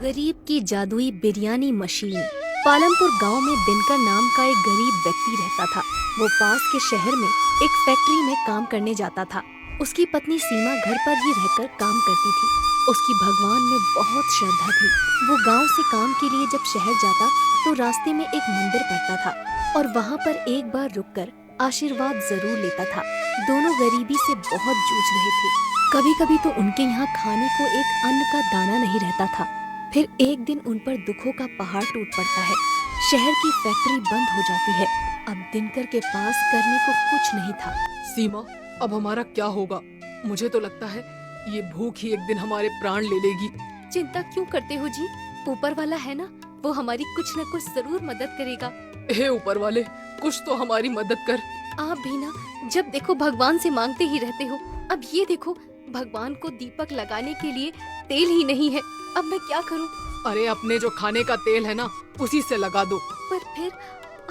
गरीब की जादुई बिरयानी मशीन। पालमपुर गांव में दिनकर नाम का एक गरीब व्यक्ति रहता था। वो पास के शहर में एक फैक्ट्री में काम करने जाता था। उसकी पत्नी सीमा घर पर ही रहकर काम करती थी। उसकी भगवान में बहुत श्रद्धा थी। वो गांव से काम के लिए जब शहर जाता तो रास्ते में एक मंदिर पड़ता था और वहाँ पर एक बार रुककर आशीर्वाद जरूर लेता था। दोनों गरीबी से बहुत जूझ रहे थे। कभी कभी तो उनके यहाँ खाने को एक अन्न का दाना नहीं रहता था। फिर एक दिन उन पर दुखों का पहाड़ टूट पड़ता है। शहर की फैक्ट्री बंद हो जाती है। अब दिनकर के पास करने को कुछ नहीं था। सीमा, अब हमारा क्या होगा? मुझे तो लगता है ये भूख ही एक दिन हमारे प्राण ले लेगी। चिंता क्यों करते हो जी? ऊपर वाला है ना, वो हमारी कुछ न कुछ जरूर मदद करेगा। हे ऊपर वाले, कुछ तो हमारी मदद कर। आप भी ना जब देखो भगवान से मांगते ही रहते हो। अब ये देखो, भगवान को दीपक लगाने के लिए तेल ही नहीं है। अब मैं क्या करूं? अरे अपने जो खाने का तेल है ना, उसी से लगा दो। पर फिर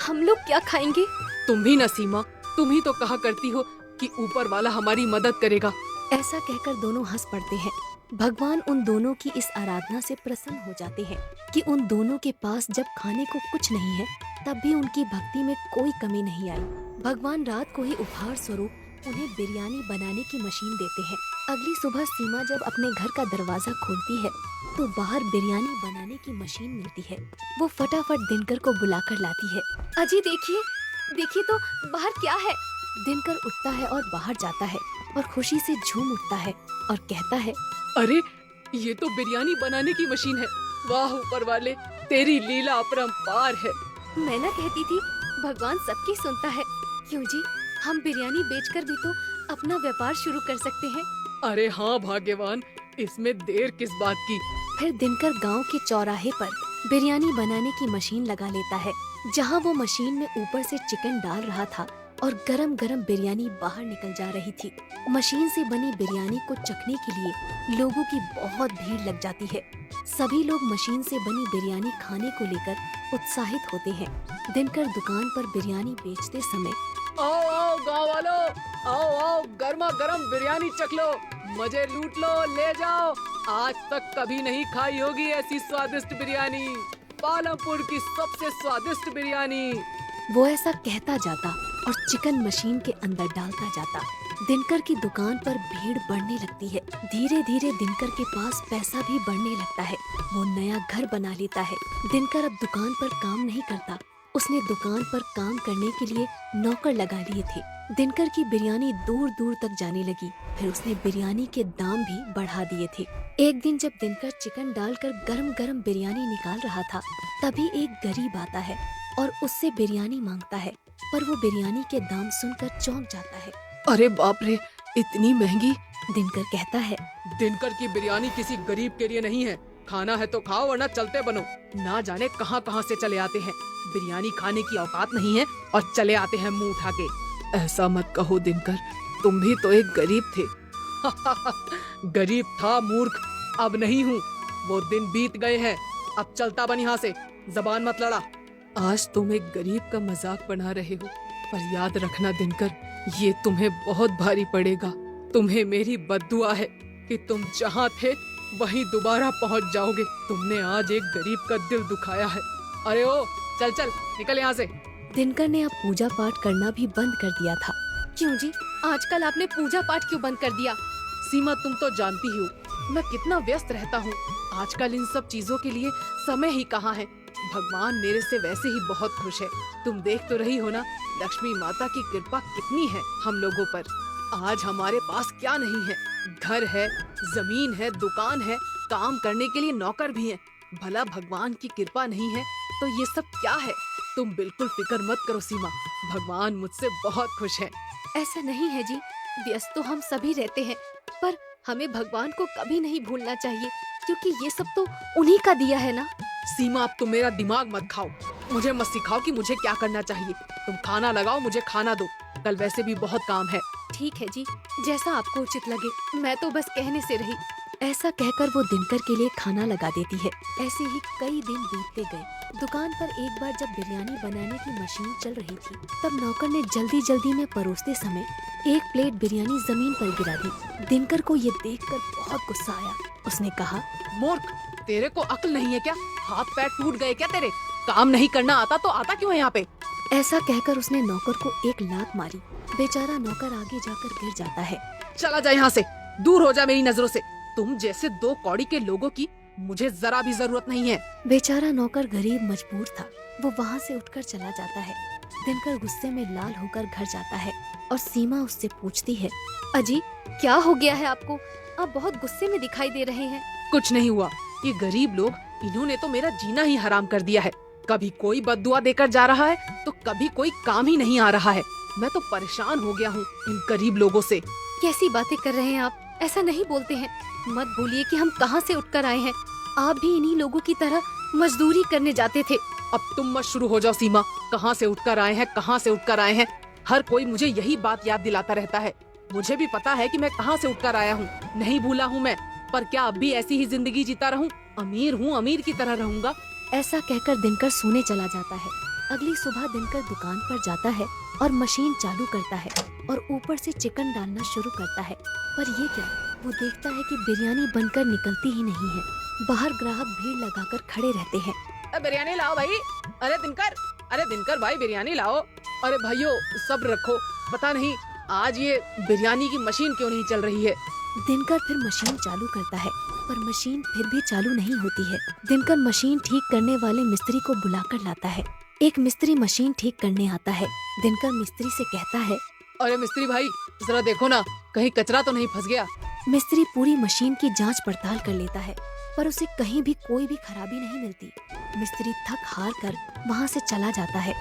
हम लोग क्या खाएंगे? तुम भी ना सीमा, तुम ही तो कहा करती हो कि ऊपर वाला हमारी मदद करेगा। ऐसा कहकर दोनों हंस पड़ते हैं। भगवान उन दोनों की इस आराधना से प्रसन्न हो जाते हैं कि उन दोनों के पास जब खाने को कुछ नहीं है तब भी उनकी भक्ति में कोई कमी नहीं आई। भगवान रात को ही उपहार स्वरूप उन्हें बिरयानी बनाने की मशीन देते हैं। अगली सुबह सीमा जब अपने घर का दरवाजा खोलती है तो बाहर बिरयानी बनाने की मशीन मिलती है। वो फटाफट दिनकर को बुलाकर लाती है। अजी देखिए, देखिए तो बाहर क्या है। दिनकर उठता है और बाहर जाता है और खुशी से झूम उठता है और कहता है, अरे ये तो बिरयानी बनाने की मशीन है। वाह ऊपर वाले, तेरी लीला अपरंपार है। मैं ना कहती थी भगवान सबकी सुनता है। क्यों जी, हम बिरयानी बेचकर भी तो अपना व्यापार शुरू कर सकते हैं। अरे हाँ भाग्यवान, इसमें देर किस बात की। फिर दिनकर गांव के चौराहे पर बिरयानी बनाने की मशीन लगा लेता है। जहां वो मशीन में ऊपर से चिकन डाल रहा था और गरम गरम बिरयानी बाहर निकल जा रही थी। मशीन से बनी बिरयानी को चखने के लिए लोगों की बहुत भीड़ लग जाती है। सभी लोग मशीन से बनी बिरयानी खाने को लेकर उत्साहित होते हैं। दिनकर दुकान पर बिरयानी बेचते समय, आओ आओ गाँव वालों, आओ आओ गर्मा गर्म बिरयानी चख लो, मजे लूट लो, ले जाओ। आज तक कभी नहीं खाई होगी ऐसी स्वादिष्ट बिरयानी। पालमपुर की सबसे स्वादिष्ट बिरयानी। वो ऐसा कहता जाता और चिकन मशीन के अंदर डालता जाता। दिनकर की दुकान पर भीड़ बढ़ने लगती है। धीरे धीरे दिनकर के पास पैसा भी बढ़ने लगता है। वो नया घर बना लेता है। दिनकर अब दुकान पर काम नहीं करता। उसने दुकान पर काम करने के लिए नौकर लगा लिए थे। दिनकर की बिरयानी दूर दूर तक जाने लगी। फिर उसने बिरयानी के दाम भी बढ़ा दिए थे। एक दिन जब दिनकर चिकन डालकर गरम गरम बिरयानी निकाल रहा था, तभी एक गरीब आता है और उससे बिरयानी मांगता है। पर वो बिरयानी के दाम सुनकर चौंक जाता है। अरे बाप रे, इतनी महंगी। दिनकर कहता है, दिनकर की बिरयानी किसी गरीब के लिए नहीं है। खाना है तो खाओ वरना चलते बनो। ना जाने कहां कहां से चले आते हैं। बिरयानी खाने की औकात नहीं है और चले आते हैं मुंह उठा के। ऐसा मत कहो दिनकर, तुम भी तो एक गरीब थे। गरीब था मूर्ख, अब नहीं हूँ। वो दिन बीत गए हैं। अब चलता बन यहाँ से, जबान मत लड़ा। आज तुम एक गरीब का मजाक बना रहे हो, पर याद रखना दिनकर, ये तुम्हें बहुत भारी पड़ेगा। तुम्हें मेरी बद्दुआ है कि तुम जहाँ थे वहीं दोबारा पहुँच जाओगे। तुमने आज एक गरीब का दिल दुखाया है। अरे ओ, चल चल निकल यहाँ से। दिनकर ने अब पूजा पाठ करना भी बंद कर दिया था। क्यों जी, आजकल आपने पूजा पाठ क्यों बंद कर दिया? सीमा, तुम तो जानती ही हो मैं कितना व्यस्त रहता हूँ। आजकल इन सब चीजों के लिए समय ही कहाँ है। भगवान मेरे से वैसे ही बहुत खुश है। तुम देख तो रही हो ना, लक्ष्मी माता की कृपा कितनी है हम लोगों पर। आज हमारे पास क्या नहीं है? घर है, जमीन है, दुकान है, काम करने के लिए नौकर भी है। भला भगवान की कृपा नहीं है तो ये सब क्या है? तुम बिल्कुल फिक्र मत करो सीमा, भगवान मुझसे बहुत खुश है। ऐसा नहीं है जी, व्यस्त तो हम सभी रहते हैं, पर हमें भगवान को कभी नहीं भूलना चाहिए, क्योंकि ये सब तो उन्हीं का दिया है ना। सीमा, अब तुम मेरा दिमाग मत खाओ। मुझे मत सिखाओ कि मुझे क्या करना चाहिए। तुम खाना लगाओ, मुझे खाना दो। कल वैसे भी बहुत काम है। ठीक है जी, जैसा आपको उचित लगे। मैं तो बस कहने से रही। ऐसा कहकर वो दिनकर के लिए खाना लगा देती है। ऐसे ही कई दिन बीतते गए। दुकान पर एक बार जब बिरयानी बनाने की मशीन चल रही थी, तब नौकर ने जल्दी जल्दी में परोसते समय एक प्लेट बिरयानी जमीन पर गिरा दी। दिनकर को ये देखकर बहुत गुस्सा आया। उसने कहा, मूर्ख, तेरे को अक्ल नहीं है क्या? हाथ पैर टूट गए क्या तेरे? काम नहीं करना आता तो आता क्यों है यहाँ पे? ऐसा कहकर उसने नौकर को एक लात मारी। बेचारा नौकर आगे जाकर गिर जाता है। चला जा यहाँ से, दूर हो जा मेरी नजरों से। तुम जैसे दो कौड़ी के लोगों की मुझे जरा भी जरूरत नहीं है। बेचारा नौकर गरीब मजबूर था, वो वहाँ से उठकर चला जाता है। दिनकर गुस्से में लाल होकर घर जाता है और सीमा उससे पूछती है, अजी क्या हो गया है आपको? आप बहुत गुस्से में दिखाई दे रहे हैं। कुछ नहीं हुआ, ये गरीब लोग, इन्होंने तो मेरा जीना ही हराम कर दिया है। कभी कोई बद्दुआ देकर जा रहा है तो कभी कोई काम ही नहीं आ रहा है। मैं तो परेशान हो गया हूँ इन गरीब लोगों से। कैसी बातें कर रहे हैं आप? ऐसा नहीं बोलते हैं। मत भूलिए कि हम कहाँ से उठकर आए हैं। आप भी इन्हीं लोगों की तरह मजदूरी करने जाते थे। अब तुम मत शुरू हो जाओ सीमा। कहाँ से उठकर आए हैं, कहाँ से उठकर आए हैं? हर कोई मुझे यही बात याद दिलाता रहता है। मुझे भी पता है कि मैं कहाँ से उठकर आया हूँ, नहीं भूला हूँ मैं। पर क्या अब भी ऐसी ही जिंदगी जीता रहूँ? अमीर हूँ, अमीर की तरह रहूँगा। ऐसा कहकर दिनकर सोने चला जाता है। अगली सुबह दिनकर दुकान पर जाता है और मशीन चालू करता है और ऊपर से चिकन डालना शुरू करता है। पर ये क्या, वो देखता है कि बिरयानी बनकर निकलती ही नहीं है। बाहर ग्राहक भीड़ लगाकर खड़े रहते हैं। बिरयानी लाओ भाई। अरे दिनकर भाई बिरयानी लाओ। अरे भाइयों सब्र रखो, पता नहीं आज ये बिरयानी की मशीन क्यों नहीं चल रही है। दिनकर फिर मशीन चालू करता है पर मशीन फिर भी चालू नहीं होती है। दिनकर मशीन ठीक करने वाले मिस्त्री को बुलाकर लाता है। एक मिस्त्री मशीन ठीक करने आता है। दिनकर मिस्त्री से कहता है, अरे मिस्त्री भाई जरा देखो ना, कहीं कचरा तो नहीं फंस गया। मिस्त्री पूरी मशीन की जांच पड़ताल कर लेता है पर उसे कहीं भी कोई भी खराबी नहीं मिलती। मिस्त्री थक हार कर वहाँ से चला जाता है।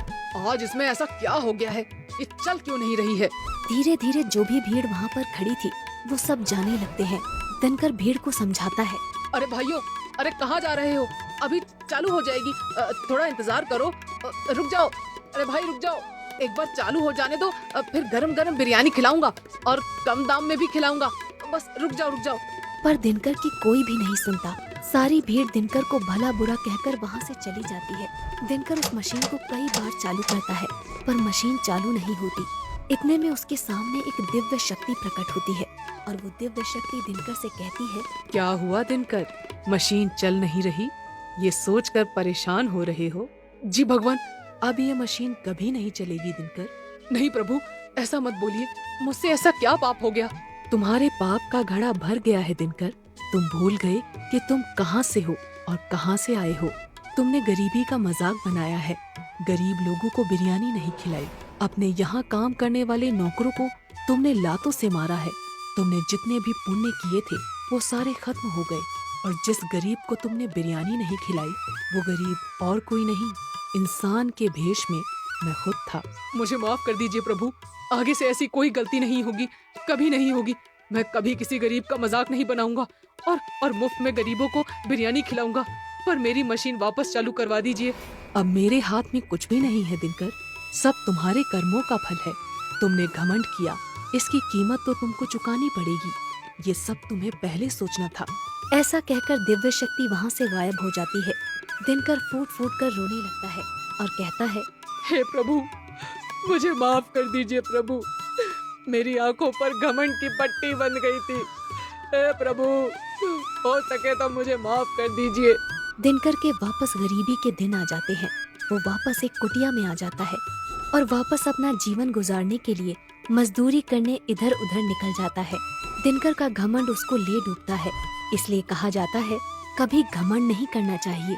आज इसमें ऐसा क्या हो गया है, ये चल क्यों नहीं रही है? धीरे धीरे जो भी भीड़ वहाँ पर खड़ी थी वो सब जाने लगते हैं। दिनकर भीड़ को समझाता है, अरे भाइयों, अरे कहाँ जा रहे हो? अभी चालू हो जाएगी, थोड़ा इंतजार करो। रुक जाओ, अरे भाई रुक जाओ, एक बार चालू हो जाने दो, फिर गरम गरम बिरयानी खिलाऊंगा और कम दाम में भी खिलाऊंगा। बस रुक जाओ। पर दिनकर की कोई भी नहीं सुनता। सारी भीड़ दिनकर को भला बुरा कहकर वहाँ से चली जाती है। दिनकर उस मशीन को कई बार चालू करता है पर मशीन चालू नहीं होती। इतने में उसके सामने एक दिव्य शक्ति प्रकट होती है और वो दिव्य शक्ति दिनकर से कहती है, क्या हुआ दिनकर, मशीन चल नहीं रही? ये सोचकर परेशान हो रहे हो? जी भगवान, अब ये मशीन कभी नहीं चलेगी दिनकर। नहीं प्रभु, ऐसा मत बोलिए, मुझसे ऐसा क्या पाप हो गया? तुम्हारे पाप का घड़ा भर गया है दिनकर। तुम भूल गए कि तुम कहाँ से हो और कहाँ से आए हो। तुमने गरीबी का मजाक बनाया है, गरीब लोगों को बिरयानी नहीं खिलाई। अपने यहाँ काम करने वाले नौकरों को तुमने लातों से मारा है। तुमने जितने भी पुण्य किए थे वो सारे खत्म हो गए और जिस गरीब को तुमने बिरयानी नहीं खिलाई वो गरीब और कोई नहीं, इंसान के भेष में मैं खुद था। मुझे माफ कर दीजिए प्रभु, आगे से ऐसी कोई गलती नहीं होगी, कभी नहीं होगी। मैं कभी किसी गरीब का मजाक नहीं बनाऊंगा और मुफ्त में गरीबों को बिरयानी खिलाऊंगा। पर मेरी मशीन वापस चालू करवा दीजिए। अब मेरे हाथ में कुछ भी नहीं है दिनकर, सब तुम्हारे कर्मों का फल है। तुमने घमंड किया, इसकी कीमत तो तुमको चुकानी पड़ेगी। ये सब तुम्हें पहले सोचना था। ऐसा कहकर दिव्य शक्ति वहाँ से गायब हो जाती है। दिनकर फूट फूट कर रोने लगता है और कहता है, हे प्रभु, मुझे माफ कर दीजिए प्रभु, मेरी आंखों पर घमंड की पट्टी बन गई थी। हे प्रभु, हो सके तो मुझे माफ कर दीजिए। दिनकर के वापस गरीबी के दिन आ जाते हैं। वो वापस एक कुटिया में आ जाता है और वापस अपना जीवन गुजारने के लिए मजदूरी करने इधर उधर निकल जाता है। दिनकर का घमंड उसको ले डूबता है। इसलिए कहा जाता है, कभी घमंड नहीं करना चाहिए।